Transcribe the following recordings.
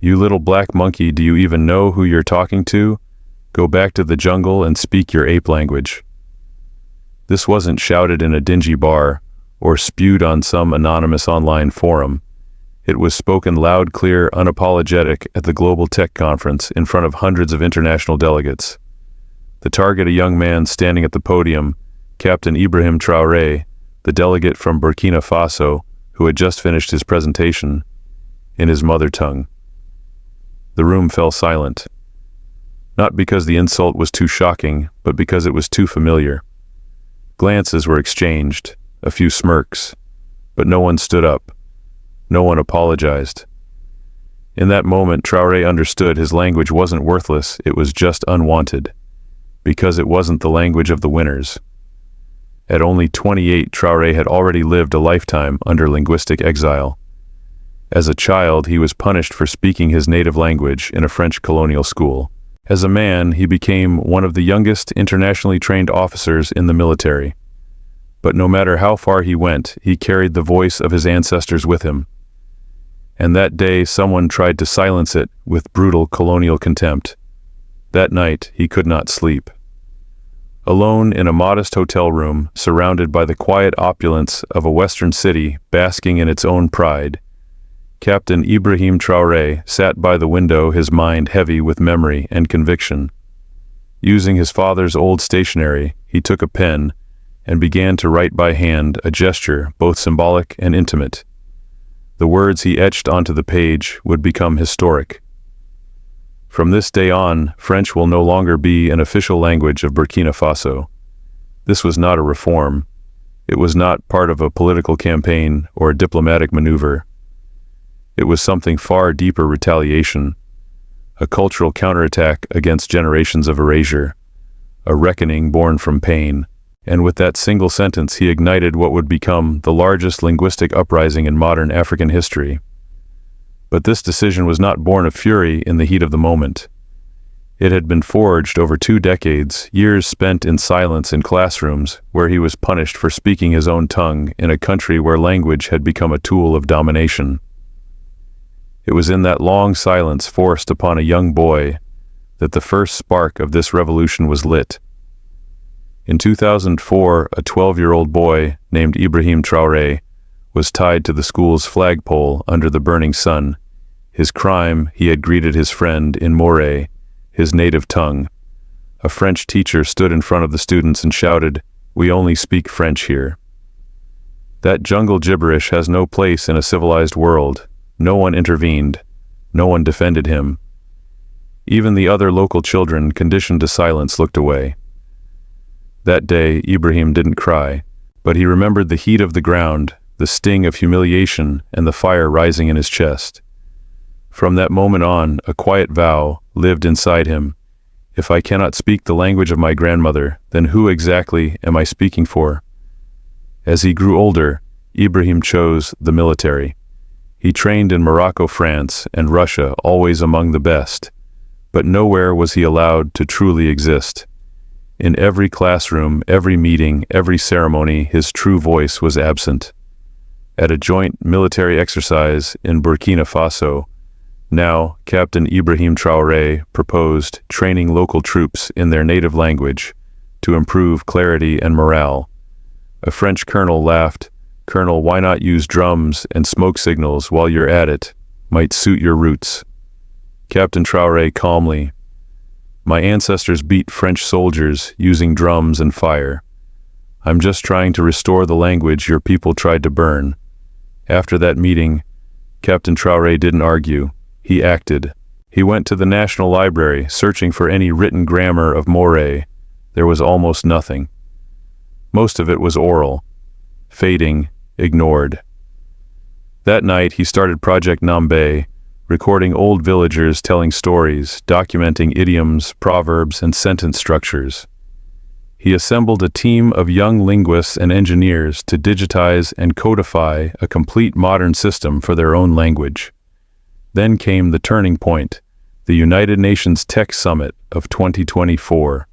"You little black monkey, do you even know who you're talking to? Go back to the jungle and speak your ape language." This wasn't shouted in a dingy bar or spewed on some anonymous online forum. It was spoken loud, clear, unapologetic at the Global Tech Conference in front of hundreds of international delegates. The target, a young man standing at the podium, Captain Ibrahim Traoré, the delegate from Burkina Faso, who had just finished his presentation in his mother tongue. The room fell silent. Not because the insult was too shocking, but because it was too familiar. Glances were exchanged, a few smirks, but no one stood up. No one apologized. In that moment, Traoré understood his language wasn't worthless, it was just unwanted, because it wasn't the language of the winners. At only 28, Traoré had already lived a lifetime under linguistic exile. As a child, he was punished for speaking his native language in a French colonial school. As a man, he became one of the youngest internationally trained officers in the military. But no matter how far he went, he carried the voice of his ancestors with him. And that day, someone tried to silence it with brutal colonial contempt. That night, he could not sleep. Alone in a modest hotel room, surrounded by the quiet opulence of a Western city basking in its own pride, Captain Ibrahim Traoré sat by the window, his mind heavy with memory and conviction. Using his father's old stationery, he took a pen and began to write by hand, a gesture both symbolic and intimate. The words he etched onto the page would become historic. From this day on, French will no longer be an official language of Burkina Faso. This was not a reform. It was not part of a political campaign or a diplomatic maneuver. It was something far deeper: retaliation, a cultural counterattack against generations of erasure, a reckoning born from pain. And with that single sentence, he ignited what would become the largest linguistic uprising in modern African history. But this decision was not born of fury in the heat of the moment. It had been forged over 2 decades, years spent in silence in classrooms where he was punished for speaking his own tongue in a country where language had become a tool of domination. It was in that long silence forced upon a young boy that the first spark of this revolution was lit. In 2004, a 12-year-old boy named Ibrahim Traoré was tied to the school's flagpole under the burning sun. His crime: he had greeted his friend in Moré, his native tongue. A French teacher stood in front of the students and shouted, "We only speak French here." That jungle gibberish has no place in a civilized world. No one intervened. No one defended him. Even the other local children, conditioned to silence, looked away. That day, Ibrahim didn't cry, but he remembered the heat of the ground, the sting of humiliation, and the fire rising in his chest. From that moment on, a quiet vow lived inside him. If I cannot speak the language of my grandmother, then who exactly am I speaking for? As he grew older, Ibrahim chose the military. He trained in Morocco, France, and Russia, always among the best. But nowhere was he allowed to truly exist. In every classroom, every meeting, every ceremony, his true voice was absent. At a joint military exercise in Burkina Faso, now Captain Ibrahim Traoré proposed training local troops in their native language to improve clarity and morale. A French colonel laughed. "Colonel, why not use drums and smoke signals while you're at it? Might suit your roots." Captain Traoré calmly, "My ancestors beat French soldiers using drums and fire. I'm just trying to restore the language your people tried to burn." After that meeting, Captain Traoré didn't argue. He acted. He went to the National Library, searching for any written grammar of Moré. There was almost nothing. Most of it was oral, fading, ignored. That night, he started Project Nambbe, recording old villagers telling stories, documenting idioms, proverbs, and sentence structures. He assembled a team of young linguists and engineers to digitize and codify a complete modern system for their own language. Then came the turning point, the United Nations Tech Summit of 2024.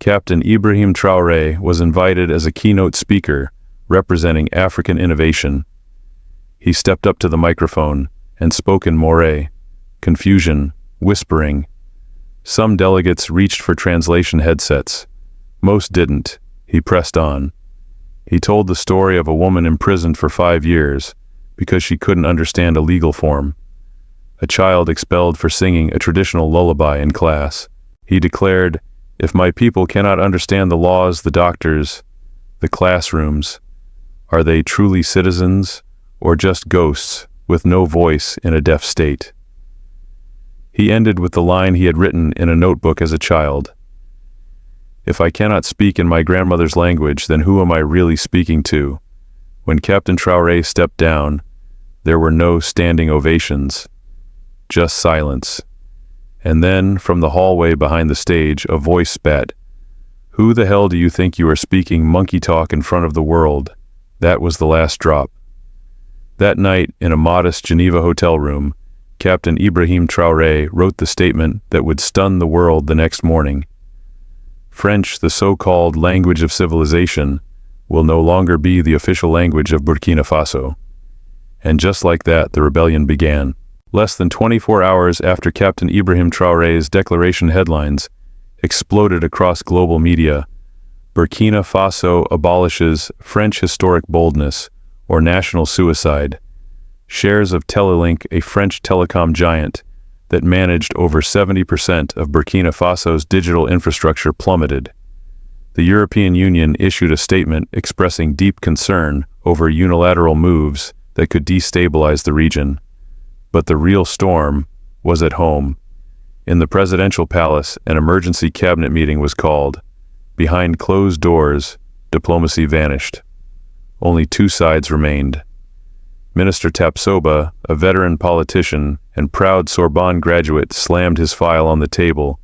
Captain Ibrahim Traoré was invited as a keynote speaker representing African innovation. He stepped up to the microphone and spoke in Moré, confusion, whispering. Some delegates reached for translation headsets. Most didn't. He pressed on. He told the story of a woman imprisoned for 5 years because she couldn't understand a legal form. A child expelled for singing a traditional lullaby in class. He declared, "If my people cannot understand the laws, the doctors, the classrooms, are they truly citizens or just ghosts with no voice in a deaf state?" He ended with the line he had written in a notebook as a child. "If I cannot speak in my grandmother's language, then who am I really speaking to?" When Captain Traoré stepped down, there were no standing ovations, just silence. And then, from the hallway behind the stage, a voice spat, "Who the hell do you think you are speaking monkey talk in front of the world?" That was the last drop. That night, in a modest Geneva hotel room, Captain Ibrahim Traoré wrote the statement that would stun the world the next morning. French, the so-called language of civilization, will no longer be the official language of Burkina Faso. And just like that, the rebellion began. Less than 24 hours after Captain Ibrahim Traoré's declaration, headlines exploded across global media. Burkina Faso abolishes French historic boldness, or national suicide. Shares of Telelink, a French telecom giant that managed over 70% of Burkina Faso's digital infrastructure, plummeted. The European Union issued a statement expressing deep concern over unilateral moves that could destabilize the region. But the real storm was at home. In the presidential palace, an emergency cabinet meeting was called. Behind closed doors, diplomacy vanished. Only two sides remained. Minister Tapsoba, a veteran politician and proud Sorbonne graduate, slammed his file on the table.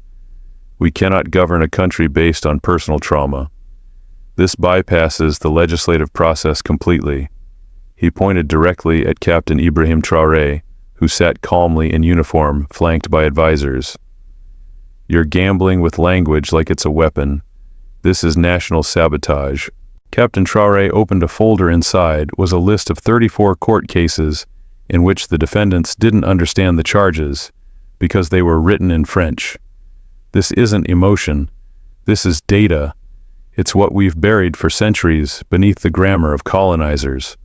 "We cannot govern a country based on personal trauma. This bypasses the legislative process completely." He pointed directly at Captain Ibrahim Traoré, who sat calmly in uniform, flanked by advisors. "You're gambling with language like it's a weapon. This is national sabotage." Captain Traoré opened a folder. Inside was a list of 34 court cases in which the defendants didn't understand the charges because they were written in French. "This isn't emotion. This is data. It's what we've buried for centuries beneath the grammar of colonizers."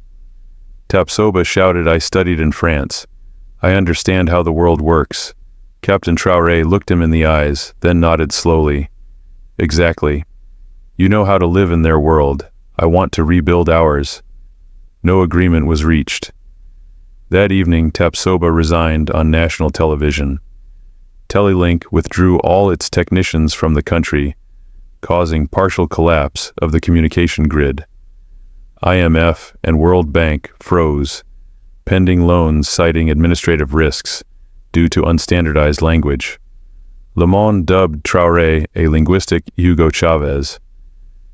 Tapsoba shouted, "I studied in France. I understand how the world works." Captain Traoré looked him in the eyes, then nodded slowly. "Exactly. You know how to live in their world. I want to rebuild ours." No agreement was reached. That evening, Tapsoba resigned on national television. Telelink withdrew all its technicians from the country, causing partial collapse of the communication grid. IMF and World Bank froze, pending loans citing administrative risks due to unstandardized language. Le Monde dubbed Traoré a linguistic Hugo Chavez.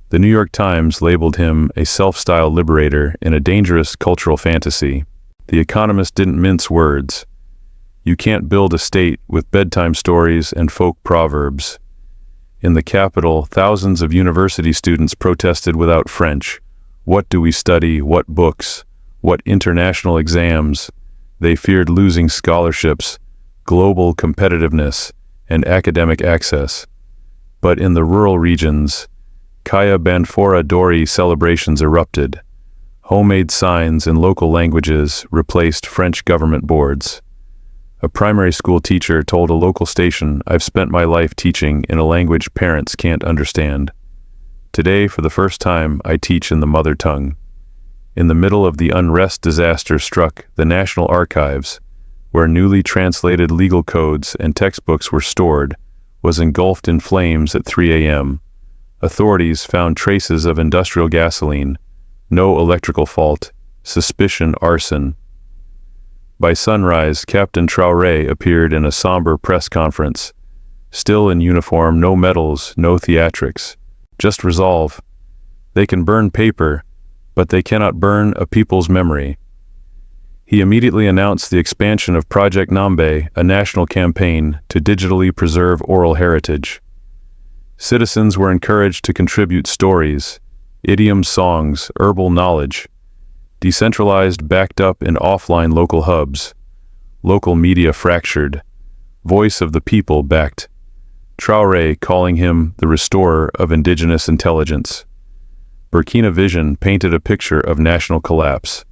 The New York Times labeled him a self-styled liberator in a dangerous cultural fantasy. The Economist didn't mince words. "You can't build a state with bedtime stories and folk proverbs." In the capital, thousands of university students protested without French. What do we study? What books? What international exams? They feared losing scholarships, global competitiveness, and academic access. But in the rural regions, Kaya Banfora Dori celebrations erupted. Homemade signs in local languages replaced French government boards. A primary school teacher told a local station, "I've spent my life teaching in a language parents can't understand. Today, for the first time, I teach in the mother tongue." In the middle of the unrest, disaster struck the National Archives, where newly translated legal codes and textbooks were stored, was engulfed in flames at 3 a.m. Authorities found traces of industrial gasoline, no electrical fault, suspicion arson. By sunrise, Captain Traoré appeared in a somber press conference. Still in uniform, no medals, no theatrics. Just resolve. They can burn paper, but they cannot burn a people's memory. He immediately announced the expansion of Project Nambbe, a national campaign to digitally preserve oral heritage. Citizens were encouraged to contribute stories, idioms, songs, herbal knowledge, decentralized, backed up in offline local hubs. Local media fractured. voice of the people, backed Traoré, calling him the restorer of indigenous intelligence. Burkina Vision painted a picture of national collapse.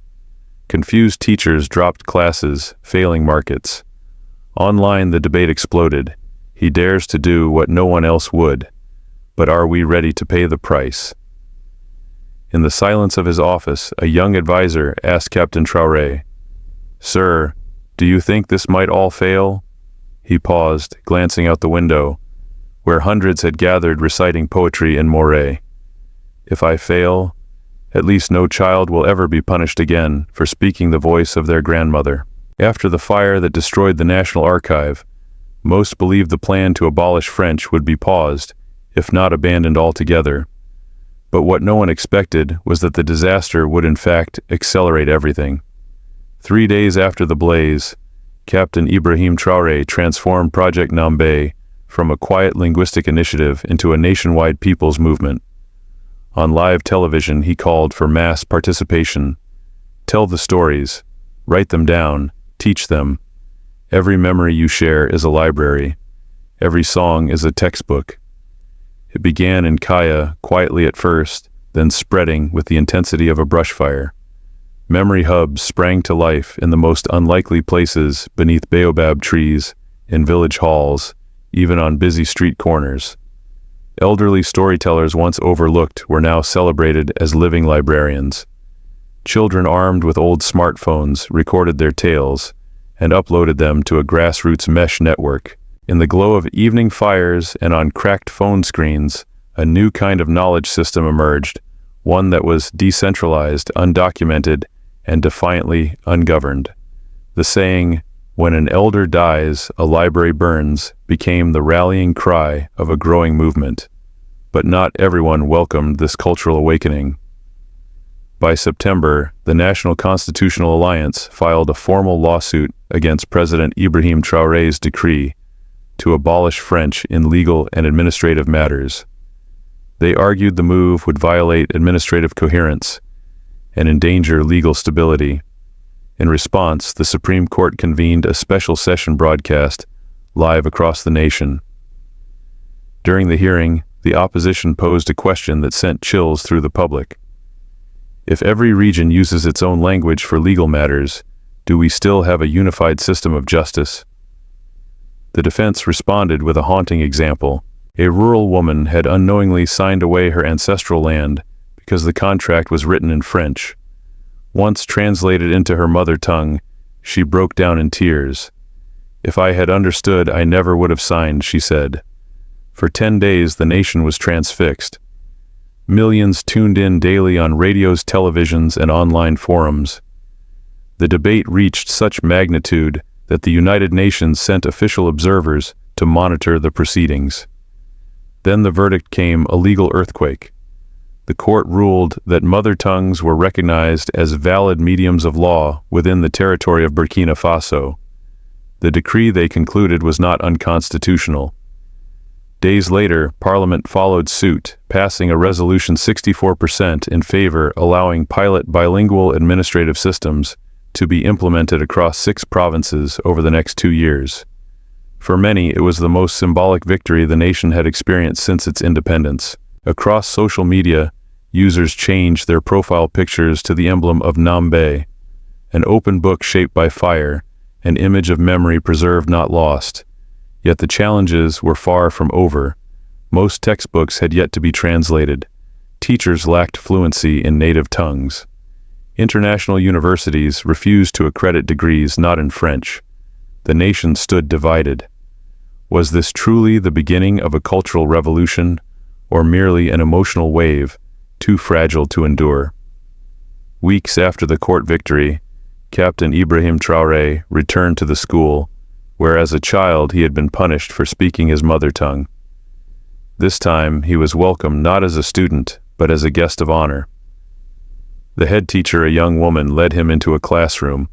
Confused teachers dropped classes, failing markets. Online the debate exploded. He dares to do what no one else would. But are we ready to pay the price? In the silence of his office, a young advisor asked Captain Traoré, "Sir, do you think this might all fail?" He paused, glancing out the window, where hundreds had gathered reciting poetry in Moray. "If I fail, at least no child will ever be punished again for speaking the voice of their grandmother." After the fire that destroyed the National Archive, most believed the plan to abolish French would be paused, if not abandoned altogether. But what no one expected was that the disaster would in fact accelerate everything. 3 days after the blaze, Captain Ibrahim Traoré transformed Project Nambbe from a quiet linguistic initiative into a nationwide people's movement. On live television, he called for mass participation. Tell the stories, write them down, teach them. Every memory you share is a library. Every song is a textbook. It began in Kaya, quietly at first, then spreading with the intensity of a brush fire. Memory hubs sprang to life in the most unlikely places, beneath baobab trees, in village halls, even on busy street corners. Elderly storytellers once overlooked were now celebrated as living librarians. Children armed with old smartphones recorded their tales and uploaded them to a grassroots mesh network. In the glow of evening fires and on cracked phone screens, a new kind of knowledge system emerged, one that was decentralized, undocumented, and defiantly ungoverned. The saying, "When an elder dies, a library burns," became the rallying cry of a growing movement. But not everyone welcomed this cultural awakening. By September, the National Constitutional Alliance filed a formal lawsuit against President Ibrahim Traoré's decree to abolish French in legal and administrative matters. They argued the move would violate administrative coherence and endanger legal stability. In response, the Supreme Court convened a special session broadcast live across the nation. During the hearing, the opposition posed a question that sent chills through the public. If every region uses its own language for legal matters, do we still have a unified system of justice? The defense responded with a haunting example. A rural woman had unknowingly signed away her ancestral land because the contract was written in French. Once translated into her mother tongue, she broke down in tears. "If I had understood, I never would have signed," she said. For 10 days, the nation was transfixed. Millions tuned in daily on radios, televisions, and online forums. The debate reached such magnitude that the United Nations sent official observers to monitor the proceedings. Then the verdict came: a legal earthquake. The court ruled that mother tongues were recognized as valid mediums of law within the territory of Burkina Faso. The decree, they concluded, was not unconstitutional. Days later, Parliament followed suit, passing a resolution 64% in favor, allowing pilot bilingual administrative systems to be implemented across 6 provinces over the next 2 years. For many, it was the most symbolic victory the nation had experienced since its independence. Across social media, users changed their profile pictures to the emblem of Nambbe, an open book shaped by fire, an image of memory preserved, not lost. Yet the challenges were far from over. Most textbooks had yet to be translated. Teachers lacked fluency in native tongues. International universities refused to accredit degrees not in French. The nation stood divided. Was this truly the beginning of a cultural revolution, or merely an emotional wave, too fragile to endure? Weeks after the court victory, Captain Ibrahim Traoré returned to the school, where as a child he had been punished for speaking his mother tongue. This time he was welcomed not as a student, but as a guest of honor. The head teacher, a young woman, led him into a classroom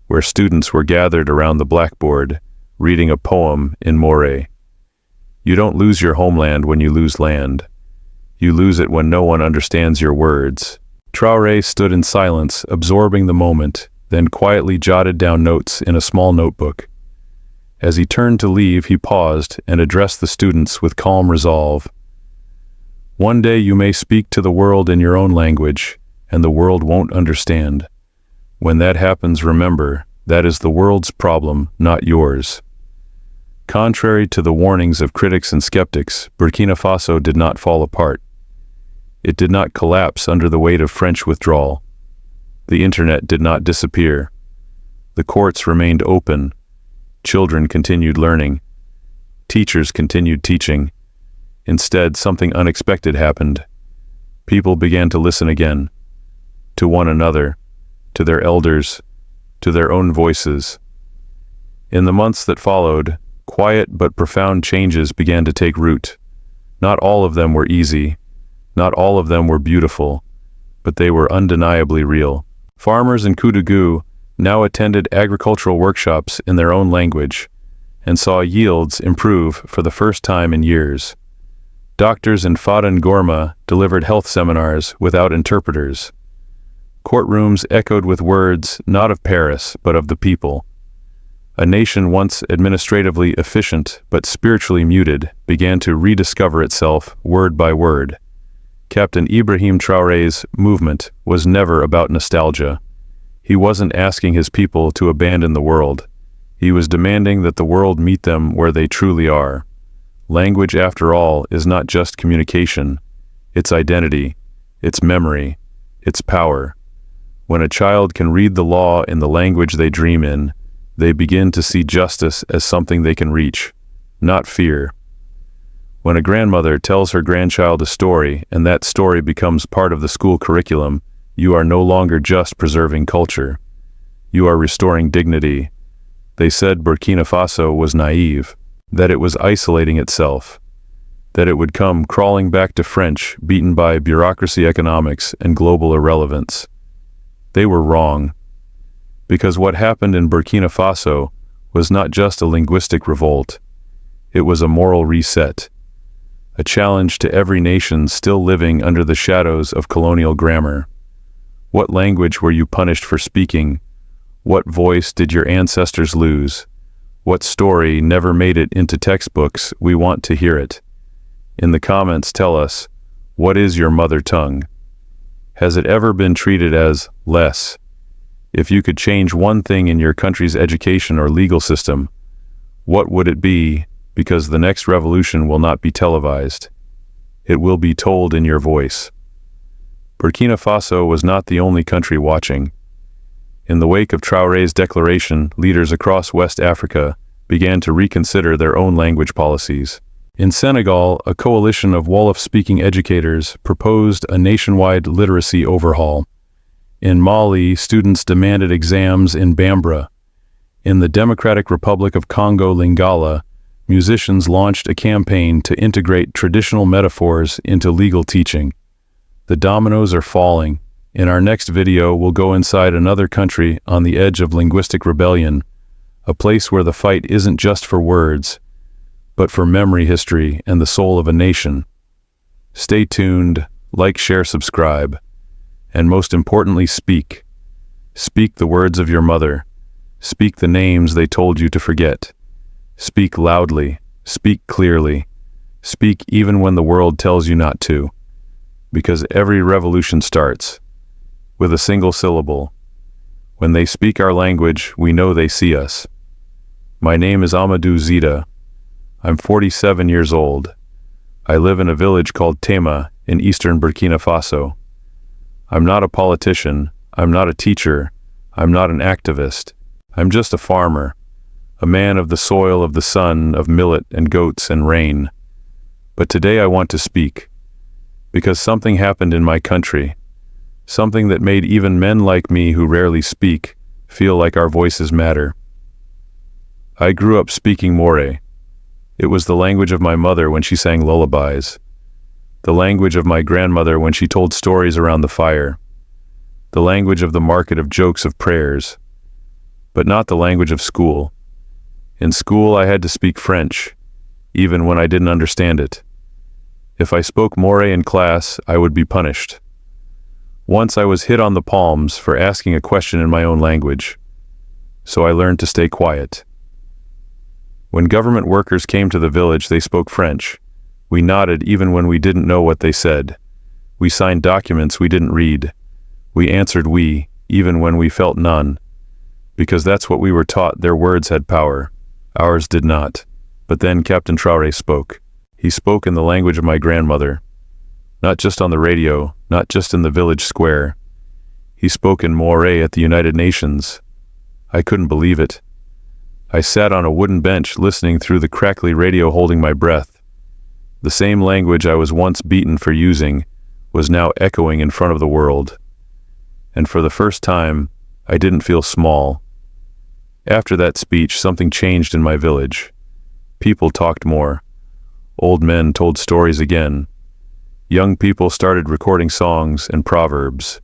where students were gathered around the blackboard, reading a poem in Moray. "You don't lose your homeland when you lose land. You lose it when no one understands your words." Traoré stood in silence, absorbing the moment, then quietly jotted down notes in a small notebook. As he turned to leave, he paused and addressed the students with calm resolve. One day you may speak to the world in your own language, and the world won't understand. When that happens, remember, that is the world's problem, not yours. Contrary to the warnings of critics and skeptics, Burkina Faso did not fall apart. It did not collapse under the weight of French withdrawal. The internet did not disappear. The courts remained open. Children continued learning. Teachers continued teaching. Instead, something unexpected happened. People began to listen again. To one another, to their elders, to their own voices. In the months that followed, quiet but profound changes began to take root. Not all of them were easy. Not all of them were beautiful. But they were undeniably real. Farmers in Koudougou now attended agricultural workshops in their own language and saw yields improve for the first time in years. Doctors in Fabien delivered health seminars without interpreters. Courtrooms echoed with words not of Paris but of the people. A nation once administratively efficient but spiritually muted began to rediscover itself word by word. Captain Ibrahim Traoré's movement was never about nostalgia. He wasn't asking his people to abandon the world. He was demanding that the world meet them where they truly are. Language, after all, is not just communication. It's identity, it's memory, it's power. When a child can read the law in the language they dream in, they begin to see justice as something they can reach, not fear. When a grandmother tells her grandchild a story and that story becomes part of the school curriculum, you are no longer just preserving culture. You are restoring dignity. They said Burkina Faso was naive, that it was isolating itself, that it would come crawling back to French, beaten by bureaucracy, economics, and global irrelevance. They were wrong, because what happened in Burkina Faso was not just a linguistic revolt. It was a moral reset, a challenge to every nation still living under the shadows of colonial grammar. What language were you punished for speaking? What voice did your ancestors lose? What story never made it into textbooks? We want to hear it. In the comments, tell us, what is your mother tongue? Has it ever been treated as less? If you could change one thing in your country's education or legal system, what would it be? Because the next revolution will not be televised. It will be told in your voice. Burkina Faso was not the only country watching. In the wake of Traoré's declaration, leaders across West Africa began to reconsider their own language policies. In Senegal, a coalition of Wolof-speaking educators proposed a nationwide literacy overhaul. In Mali, students demanded exams in Bambara. In the Democratic Republic of Congo, Lingala, musicians launched a campaign to integrate traditional metaphors into legal teaching. The dominoes are falling. In our next video, we'll go inside another country on the edge of linguistic rebellion, a place where the fight isn't just for words, but for memory, history, and the soul of a nation. Stay tuned, like, share, subscribe, and most importantly, speak. Speak the words of your mother. Speak the names they told you to forget. Speak loudly. Speak clearly. Speak even when the world tells you not to. Because every revolution starts with a single syllable. When they speak our language, we know they see us. My name is Amadou Zita. I'm 47 years old. I live in a village called Tema in eastern Burkina Faso. I'm not a politician. I'm not a teacher. I'm not an activist. I'm just a farmer, a man of the soil, of the sun, of millet and goats and rain. But today I want to speak, because something happened in my country, something that made even men like me who rarely speak feel like our voices matter. I grew up speaking Maure. It was the language of my mother when she sang lullabies, the language of my grandmother when she told stories around the fire, the language of the market of jokes, of prayers, but not the language of school. In school, I had to speak French, even when I didn't understand it. If I spoke Maure in class, I would be punished. Once I was hit on the palms for asking a question in my own language, so I learned to stay quiet. When government workers came to the village, they spoke French. We nodded even when we didn't know what they said. We signed documents we didn't read. We answered oui, even when we felt none. Because that's what we were taught, their words had power. Ours did not. But then Captain Traoré spoke. He spoke in the language of my grandmother. Not just on the radio, not just in the village square. He spoke in Moray at the United Nations. I couldn't believe it. I sat on a wooden bench listening through the crackly radio, holding my breath. The same language I was once beaten for using was now echoing in front of the world. And for the first time, I didn't feel small. After that speech, something changed in my village. People talked more. Old men told stories again. Young people started recording songs and proverbs.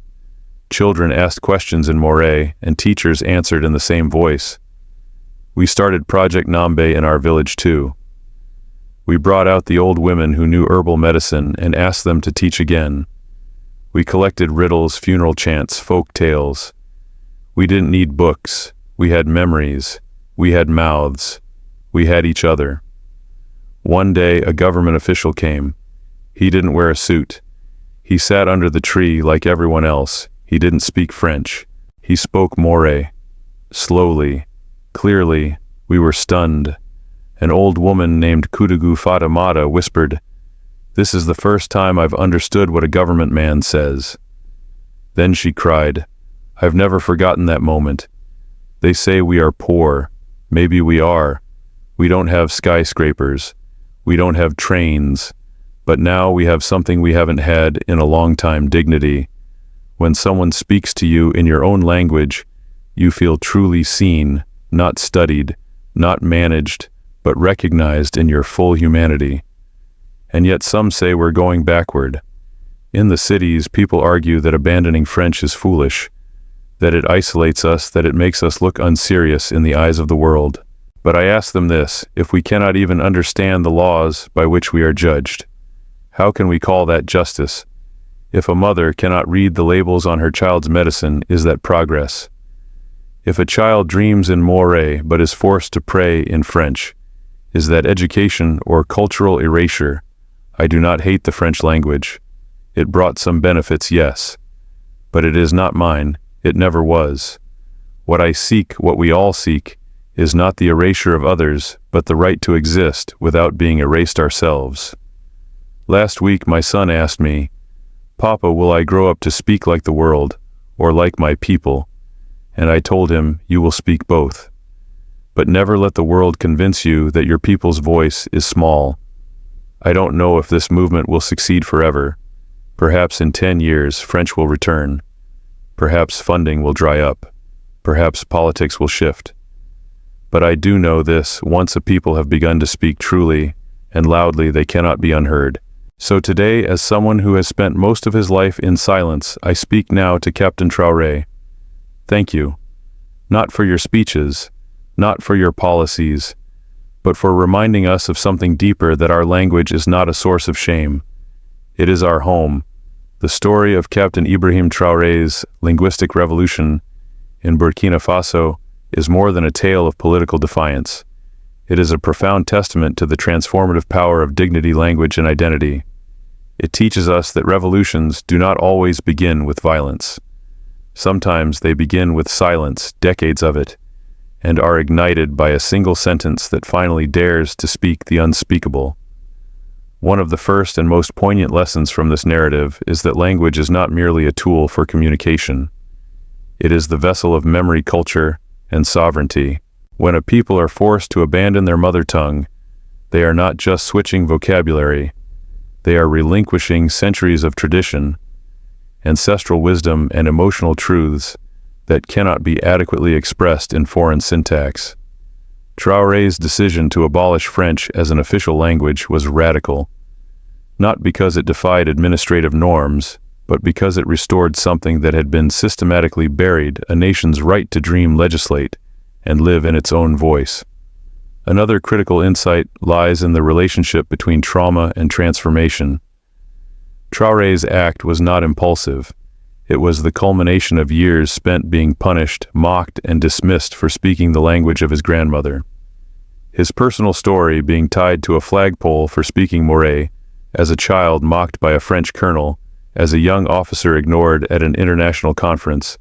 Children asked questions in Moray, and teachers answered in the same voice. We started Project Nambbe in our village too. We brought out the old women who knew herbal medicine and asked them to teach again. We collected riddles, funeral chants, folk tales. We didn't need books. We had memories. We had mouths. We had each other. One day, a government official came. He didn't wear a suit. He sat under the tree like everyone else. He didn't speak French. He spoke Moray. Slowly, clearly, we were stunned. An old woman named Kudugu Fatimata whispered, "This is the first time I've understood what a government man says." Then she cried, "I've never forgotten that moment. They say we are poor. Maybe we are. We don't have skyscrapers. We don't have trains. But now we have something we haven't had in a long time: dignity. When someone speaks to you in your own language, you feel truly seen, not studied, not managed, but recognized in your full humanity. And yet some say we're going backward. In the cities, people argue that abandoning French is foolish, that it isolates us, that it makes us look unserious in the eyes of the world. But I ask them this: if we cannot even understand the laws by which we are judged, how can we call that justice? If a mother cannot read the labels on her child's medicine, is that progress? If a child dreams in Moray but is forced to pray in French, is that education or cultural erasure? I do not hate the French language. It brought some benefits, yes. But it is not mine. It never was. What I seek, what we all seek, is not the erasure of others, but the right to exist without being erased ourselves. Last week my son asked me, "Papa, will I grow up to speak like the world, or like my people?" And I told him, "You will speak both. But never let the world convince you that your people's voice is small." I don't know if this movement will succeed forever. Perhaps in 10 years French will return. Perhaps funding will dry up. Perhaps politics will shift. But I do know this: once a people have begun to speak truly and loudly, they cannot be unheard. So today, as someone who has spent most of his life in silence, I speak now to Captain Traoré. Thank you. Not for your speeches, not for your policies, but for reminding us of something deeper, that our language is not a source of shame. It is our home. The story of Captain Ibrahim Traoré's linguistic revolution in Burkina Faso is more than a tale of political defiance. It is a profound testament to the transformative power of dignity, language, and identity. It teaches us that revolutions do not always begin with violence. Sometimes they begin with silence, decades of it, and are ignited by a single sentence that finally dares to speak the unspeakable. One of the first and most poignant lessons from this narrative is that language is not merely a tool for communication. It is the vessel of memory, culture, and sovereignty. When a people are forced to abandon their mother tongue, they are not just switching vocabulary, they are relinquishing centuries of tradition, ancestral wisdom, and emotional truths that cannot be adequately expressed in foreign syntax. Traoré's decision to abolish French as an official language was radical, not because it defied administrative norms, but because it restored something that had been systematically buried: a nation's right to dream, legislate, and live in its own voice. Another critical insight lies in the relationship between trauma and transformation. Traoré's act was not impulsive. It was the culmination of years spent being punished, mocked, and dismissed for speaking the language of his grandmother. his personal story being tied to a flagpole for speaking Moray, as a child mocked by a French colonel, as a young officer ignored at an international conference,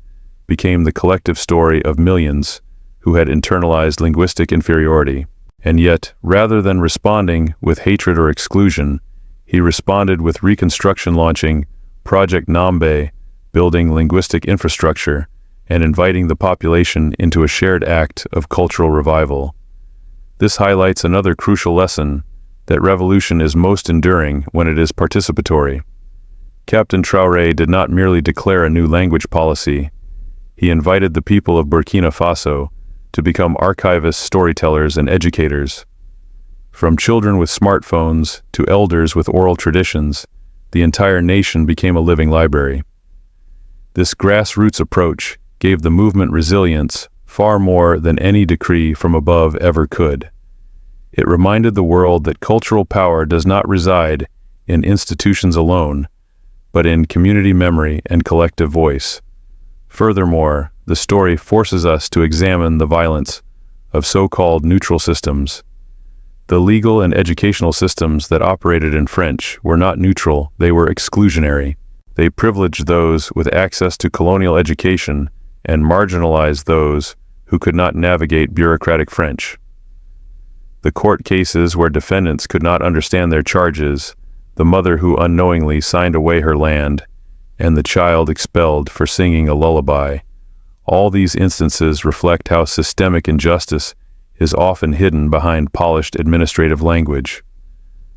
became the collective story of millions who had internalized linguistic inferiority. And yet, rather than responding with hatred or exclusion, he responded with reconstruction, launching Project Nambbe, building linguistic infrastructure, and inviting the population into a shared act of cultural revival. This highlights another crucial lesson, that revolution is most enduring when it is participatory. Captain Traoré did not merely declare a new language policy. He invited the people of Burkina Faso to become archivists, storytellers, and educators. From children with smartphones to elders with oral traditions, the entire nation became a living library. This grassroots approach gave the movement resilience far more than any decree from above ever could. It reminded the world that cultural power does not reside in institutions alone, but in community memory and collective voice. Furthermore, the story forces us to examine the violence of so-called neutral systems. The legal and educational systems that operated in French were not neutral, they were exclusionary. They privileged those with access to colonial education and marginalized those who could not navigate bureaucratic French. The court cases where defendants could not understand their charges, the mother who unknowingly signed away her land, and the child expelled for singing a lullaby. All these instances reflect how systemic injustice is often hidden behind polished administrative language.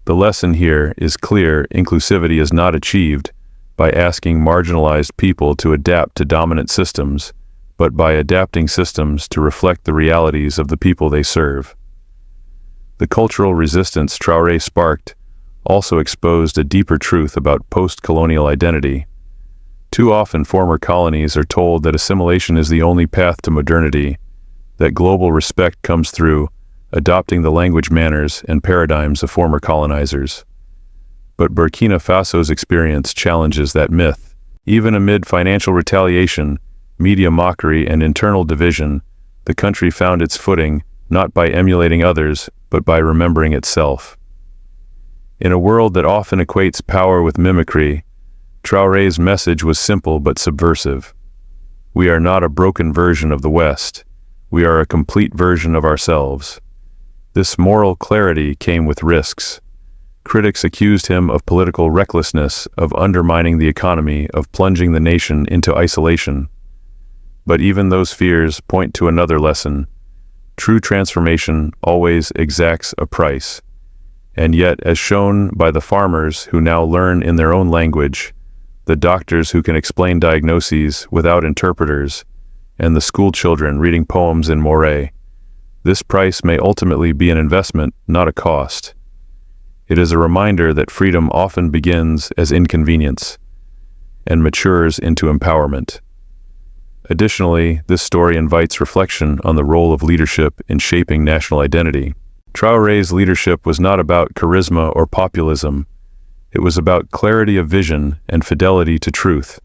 The lesson here is clear: inclusivity is not achieved by asking marginalized people to adapt to dominant systems, but by adapting systems to reflect the realities of the people they serve. The cultural resistance Traoré sparked also exposed a deeper truth about post-colonial identity. Too often former colonies are told that assimilation is the only path to modernity, that global respect comes through adopting the language, manners, and paradigms of former colonizers. But Burkina Faso's experience challenges that myth. Even amid financial retaliation, media mockery, and internal division, the country found its footing not by emulating others, but by remembering itself. In a world that often equates power with mimicry, Traoré's message was simple but subversive. We are not a broken version of the West. We are a complete version of ourselves. This moral clarity came with risks. Critics accused him of political recklessness, of undermining the economy, of plunging the nation into isolation. But even those fears point to another lesson. True transformation always exacts a price. And yet, as shown by the farmers who now learn in their own language, the doctors who can explain diagnoses without interpreters, and the school children reading poems in Moray, this price may ultimately be an investment, not a cost. It is a reminder that freedom often begins as inconvenience and matures into empowerment. Additionally, this story invites reflection on the role of leadership in shaping national identity. Traoré's leadership was not about charisma or populism. It was about clarity of vision and fidelity to truth.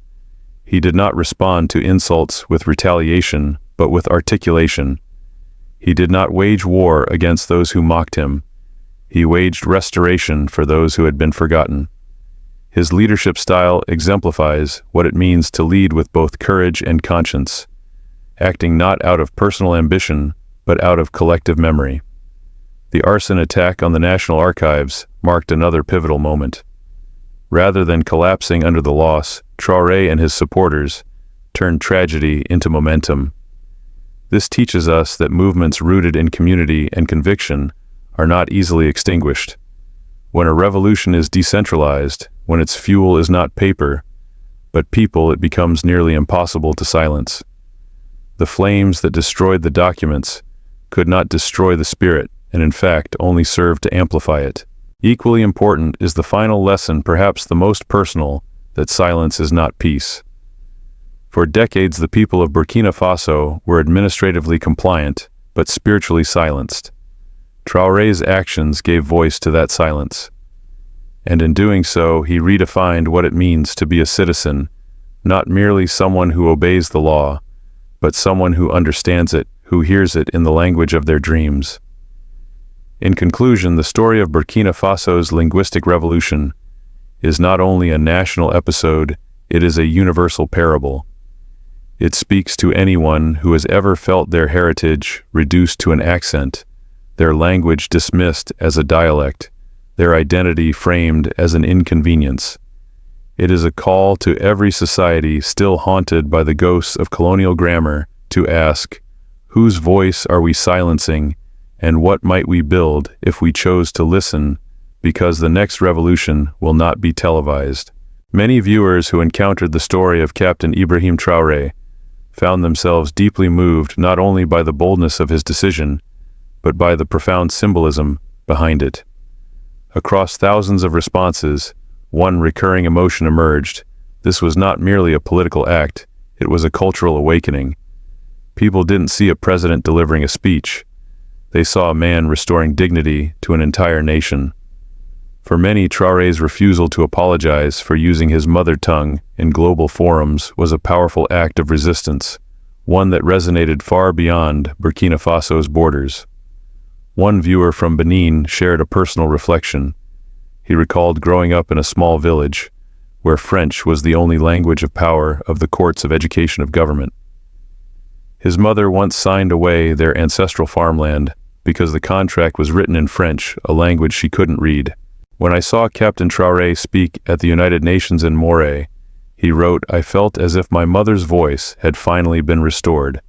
He did not respond to insults with retaliation, but with articulation. He did not wage war against those who mocked him. He waged restoration for those who had been forgotten. His leadership style exemplifies what it means to lead with both courage and conscience, acting not out of personal ambition, but out of collective memory. The arson attack on the National Archives marked another pivotal moment. Rather than collapsing under the loss, Traoré and his supporters turned tragedy into momentum. This teaches us that movements rooted in community and conviction are not easily extinguished. When a revolution is decentralized, when its fuel is not paper, but people, it becomes nearly impossible to silence. The flames that destroyed the documents could not destroy the spirit, and in fact only served to amplify it. Equally important is the final lesson, perhaps the most personal, that silence is not peace. For decades, the people of Burkina Faso were administratively compliant, but spiritually silenced. Traoré's actions gave voice to that silence. And in doing so, he redefined what it means to be a citizen, not merely someone who obeys the law, but someone who understands it, who hears it in the language of their dreams. In conclusion, the story of Burkina Faso's linguistic revolution is not only a national episode, it is a universal parable. It speaks to anyone who has ever felt their heritage reduced to an accent, their language dismissed as a dialect, their identity framed as an inconvenience. It is a call to every society still haunted by the ghosts of colonial grammar to ask, whose voice are we silencing, and what might we build if we chose to listen, because the next revolution will not be televised. Many viewers who encountered the story of Captain Ibrahim Traoré found themselves deeply moved not only by the boldness of his decision, but by the profound symbolism behind it. Across thousands of responses, one recurring emotion emerged. This was not merely a political act, it was a cultural awakening. People didn't see a president delivering a speech. They saw a man restoring dignity to an entire nation. For many, Traoré's refusal to apologize for using his mother tongue in global forums was a powerful act of resistance, one that resonated far beyond Burkina Faso's borders. One viewer from Benin shared a personal reflection. He recalled growing up in a small village, where French was the only language of power of the courts of education of government. His mother once signed away their ancestral farmland because the contract was written in French, a language she couldn't read. When I saw Captain Traoré speak at the United Nations in Moray, he wrote, "I felt as if my mother's voice had finally been restored."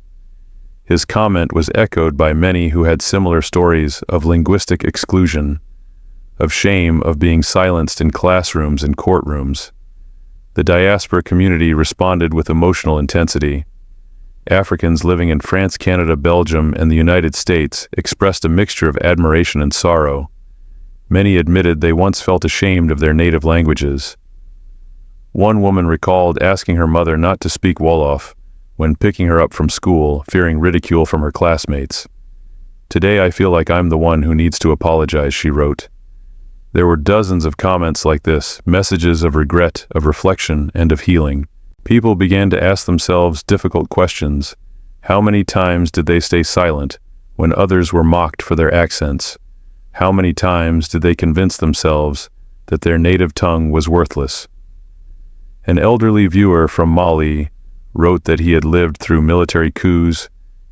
His comment was echoed by many who had similar stories of linguistic exclusion, of shame of being silenced in classrooms and courtrooms. The diaspora community responded with emotional intensity. Africans living in France, Canada, Belgium, and the United States expressed a mixture of admiration and sorrow. Many admitted they once felt ashamed of their native languages. One woman recalled asking her mother not to speak Wolof when picking her up from school, fearing ridicule from her classmates. "Today I feel like I'm the one who needs to apologize," she wrote. There were dozens of comments like this, messages of regret, of reflection, and of healing. People began to ask themselves difficult questions. How many times did they stay silent when others were mocked for their accents? How many times did they convince themselves that their native tongue was worthless? An elderly viewer from Mali wrote that he had lived through military coups,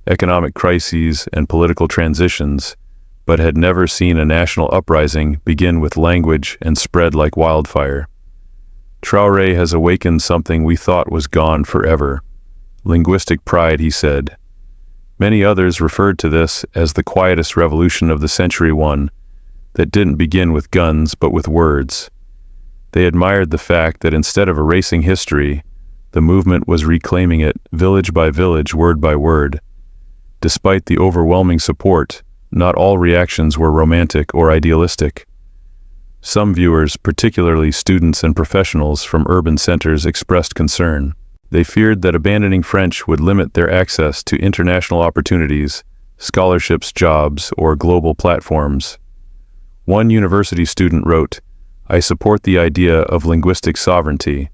economic crises, and political transitions, but had never seen a national uprising begin with language and spread like wildfire. Traoré has awakened something we thought was gone forever. Linguistic pride, he said. Many others referred to this as the quietest revolution of the century, one that didn't begin with guns but with words. They admired the fact that instead of erasing history, the movement was reclaiming it village by village, word by word. Despite the overwhelming support, not all reactions were romantic or idealistic. Some viewers, particularly students and professionals from urban centers, expressed concern. They feared that abandoning French would limit their access to international opportunities, scholarships, jobs, or global platforms. One university student wrote, "I support the idea of linguistic sovereignty,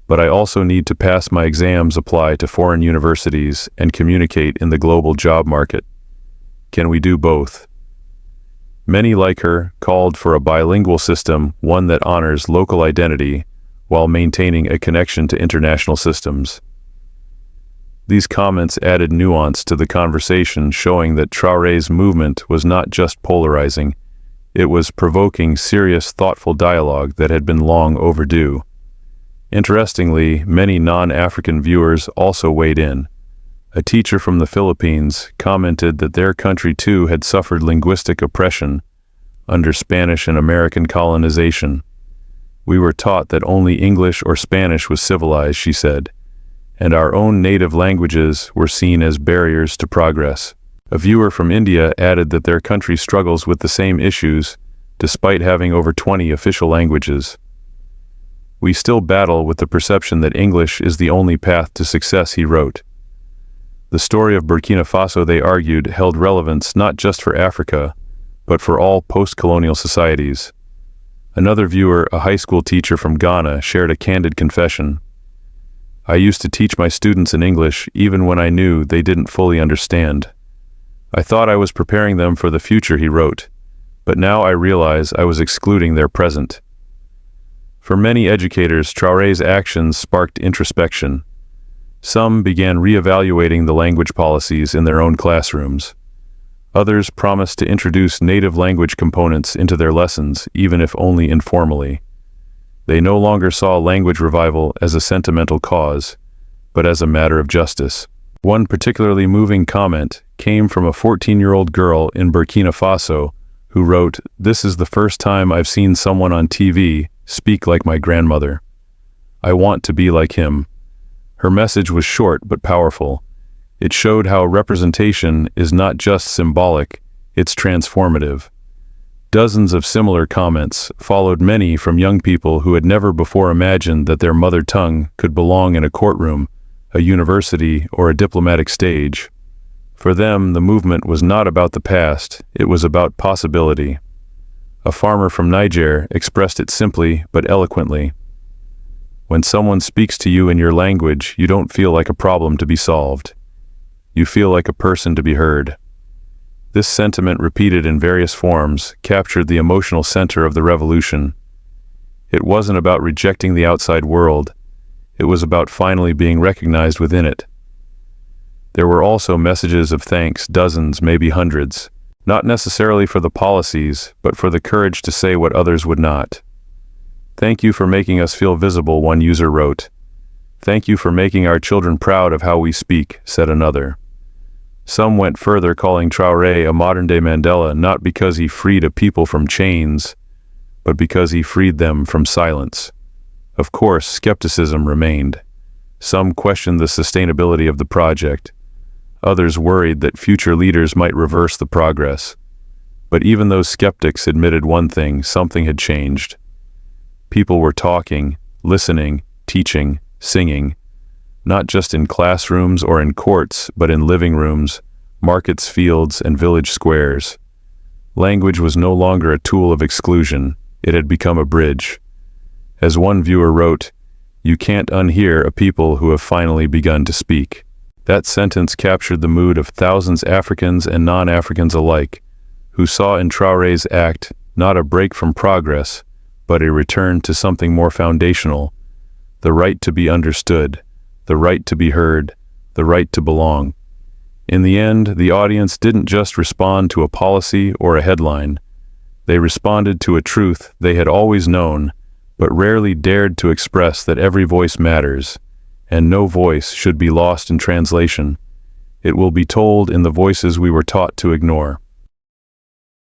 but I also need to pass my exams, apply to foreign universities, and communicate in the global job market. Can we do both?" Many, like her, called for a bilingual system, one that honors local identity while maintaining a connection to international systems. These comments added nuance to the conversation, showing that Traoré's movement was not just polarizing, it was provoking serious, thoughtful dialogue that had been long overdue. Interestingly, many non-African viewers also weighed in. A teacher from the Philippines commented that their country too had suffered linguistic oppression under Spanish and American colonization. "We were taught that only English or Spanish was civilized," she said, "and our own native languages were seen as barriers to progress." A viewer from India added that their country struggles with the same issues, despite having over 20 official languages. "We still battle with the perception that English is the only path to success," he wrote. The story of Burkina Faso, they argued, held relevance not just for Africa, but for all post-colonial societies. Another viewer, a high school teacher from Ghana, shared a candid confession. "I used to teach my students in English even when I knew they didn't fully understand. I thought I was preparing them for the future," he wrote. but now I realize I was excluding their present. For many educators, Traoré's actions sparked introspection. Some began re-evaluating the language policies in their own classrooms. Others promised to introduce native language components into their lessons, even if only informally. They no longer saw language revival as a sentimental cause, but as a matter of justice. One particularly moving comment came from a 14-year-old girl in Burkina Faso who wrote, "This is the first time I've seen someone on TV speak like my grandmother. I want to be like him." Her message was short but powerful. It showed how representation is not just symbolic, it's transformative. Dozens of similar comments followed, many from young people who had never before imagined that their mother tongue could belong in a courtroom, a university, or a diplomatic stage. For them, the movement was not about the past, it was about possibility. A farmer from Niger expressed it simply but eloquently. When someone speaks to you in your language, you don't feel like a problem to be solved. You feel like a person to be heard. This sentiment, repeated in various forms, captured the emotional center of the revolution. It wasn't about rejecting the outside world. It was about finally being recognized within it. There were also messages of thanks, dozens, maybe hundreds, not necessarily for the policies, but for the courage to say what others would not. "Thank you for making us feel visible," one user wrote. "Thank you for making our children proud of how we speak," said another. Some went further, calling Traoré a modern-day Mandela, not because he freed a people from chains, but because he freed them from silence. Of course, skepticism remained. Some questioned the sustainability of the project. Others worried that future leaders might reverse the progress. But even those skeptics admitted one thing: something had changed. People were talking, listening, teaching, singing, not just in classrooms or in courts, but in living rooms, markets, fields, and village squares. Language was no longer a tool of exclusion, it had become a bridge. As one viewer wrote, "You can't unhear a people who have finally begun to speak." That sentence captured the mood of thousands, Africans and non-Africans alike, who saw in Traoré's act not a break from progress, but a return to something more foundational: the right to be understood, the right to be heard, the right to belong. In the end, the audience didn't just respond to a policy or a headline. They responded to a truth they had always known, but rarely dared to express: that every voice matters, and no voice should be lost in translation. It will be told in the voices we were taught to ignore.